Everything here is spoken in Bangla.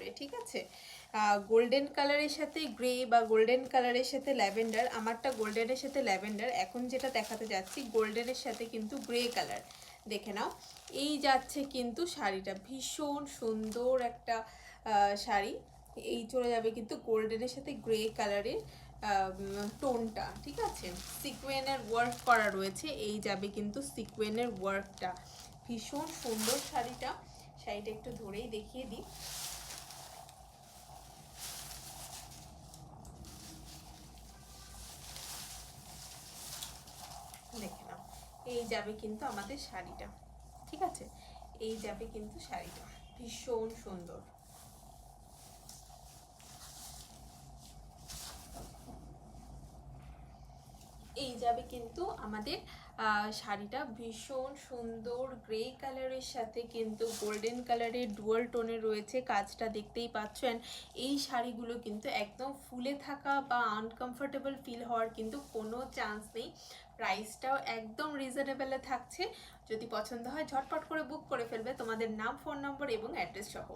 করে, ঠিক আছে। গোল্ডেন কালারের সাথে গ্রে বা গোল্ডেন কালারের সাথে ল্যাভেন্ডার, আমারটা গোল্ডেনের সাথে ল্যাভেন্ডার, এখন যেটা দেখাতে যাচ্ছি গোল্ডেনের সাথে কিন্তু গ্রে কালার। দেখে নাও, এই যাচ্ছে কিন্তু শাড়িটা, ভীষণ সুন্দর একটা শাড়ি। এই চলে যাবে কিন্তু গোল্ডেনের সাথে গ্রে কালারের টোনটা, ঠিক আছে। সিকোয়েনের ওয়ার্ক করা রয়েছে, এই যাবে কিন্তু সিকোয়েনের ওয়ার্কটা, ভীষণ সুন্দর শাড়িটা। শাড়িটা একটু ধরেই দেখিয়ে দিই। দেখে নাও, এই যাবে কিন্তু আমাদের শাড়িটা, ঠিক আছে। এই যাবে কিন্তু শাড়িটা, ভীষণ সুন্দর। এই যাবে কিন্তু আমাদের শাড়িটা, ভীষণ সুন্দর গ্রে কালারের সাথে কিন্তু গোল্ডেন কালারের ডুয়াল টোনে রয়েছে, কাজটা দেখতেই পাচ্ছেন। এই শাড়িগুলো কিন্তু একদম ফুলে থাকা বা আনকমফোর্টেবল ফিল হওয়ার কিন্তু কোনো চান্স নেই। প্রাইসটাও একদম রিজনেবলে থাকছে। যদি পছন্দ হয় ঝটপট করে বুক করে ফেলবে, তোমাদের নাম, ফোন নম্বর এবং অ্যাড্রেস সহ।